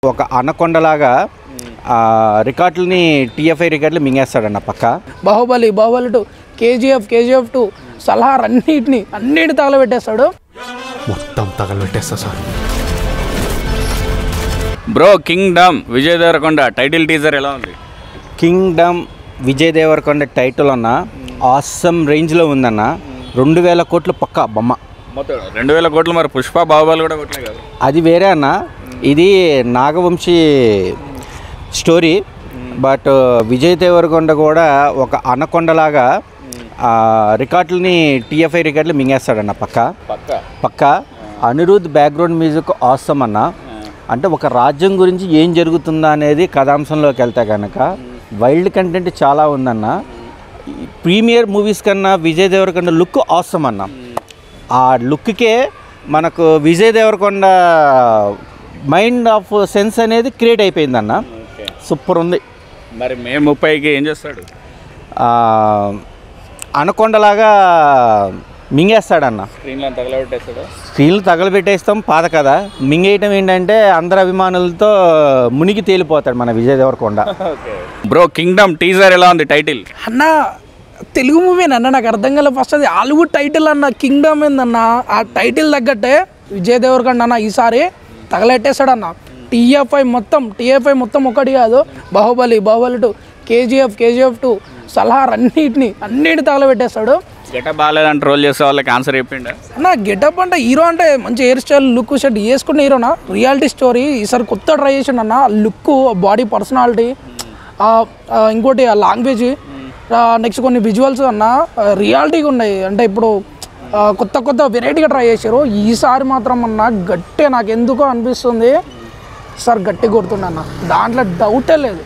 ఒక అనకొండలాగా రికార్డులని టీఎఫ్ఐ రికార్డులు మింగేస్తాడన్న పక్క. బాహుబలి 2, కేజీఎఫ్ 2 సలార్ అన్నిటిని తగలబెట్టేస్తాడు. మొత్తం తగలబెట్టేస్తా sir. Bro kingdom Vijay Deverakonda title teaser ఎలా ఉంది? కింగ్డమ్ విజయ్ దేవరకొండ టైటిల్ అన్న ఆసమ్ రేంజ్లో ఉందన్న. 2000 కోట్లు పక్కా బొమ్మ. మొత్తం 2000 కోట్లు. మరి పుష్ప బాహుబలి కూడా కొట్లే కదా? అది వేరే అన్న. ఇది నాగవంశీ స్టోరీ. బట్ విజయ్ దేవరకొండ కూడా ఒక అనకొండలాగా రికార్డులని టీఎఫ్ఐ రికార్డులు మింగేస్తాడన్న పక్క. అనిరుద్ బ్యాక్గ్రౌండ్ మ్యూజిక్ ఆసమ్ అన్న. అంటే ఒక రాజ్యం గురించి ఏం జరుగుతుందా అనేది కథాంశంలోకి వెళ్తే కనుక వైల్డ్ కంటెంట్ చాలా ఉందన్న. ప్రీమియర్ మూవీస్ కన్నా విజయ్ దేవరకొండ లుక్ ఆసమ్ అన్న. ఆ లుక్కే మనకు Vijay Deverakonda mind of sense అనేది క్రియేట్ అయిపోయిందన్న. సూపర్ ఉంది. మరి మే 30కి ఏం చేస్తాడు? అనకొండలాగా మింగేస్తాడన్న. స్క్రీన్లు తగలబెట్టేస్తాం పాత కదా. మింగేయటం ఏంటంటే అందరు అభిమానులతో మునిగి తేలిపోతాడు మన Vijay Deverakonda. Bro Kingdom teaser ఎలా ఉంది టైటిల్? అన్న తెలుగు మూవీనన్న, నాకు అర్థం కాలే ఫస్ట్. అది హాలీవుడ్ టైటిల్ అన్న. కింగ్డమ్ ఏందన్న, ఆ టైటిల్ తగ్గట్టే విజయ్ దేవరకొండ అన్న ఈసారి తగలెట్టేస్తాడన్న. టీఎఫ్ఐ మొత్తం ఒకటి కాదు. బాహుబలి 2, కేజీఎఫ్ 2 సలార్ అన్నిటిని తగలబెట్టేస్తాడు. గెటప్ బాగాలేదని ట్రోల్ చేసే వాళ్ళకి ఆన్సర్ చెప్పిండ అన్న. గెటప్ అంటే హీరో అంటే మంచి హెయిర్ స్టైల్ లుక్ షర్ట్ వేసుకున్న హీరోనా. రియాలిటీ స్టోరీ ఈసారి కొత్త ట్రై చేసిండు అన్న. లుక్, బాడీ, పర్సనాలిటీ, ఇంకోటి లాంగ్వేజ్, నెక్స్ట్ కొన్ని విజువల్స్ అన్న రియాలిటీగా ఉన్నాయి. అంటే ఇప్పుడు కొత్త వెరైటీగా ట్రై చేశారు. ఈసారి మాత్రం అన్న గట్టిగా నాకు ఎందుకో అనిపిస్తుంది సార్, గట్టి కొడుతుండ అన్న. దాంట్లో డౌటే లేదు.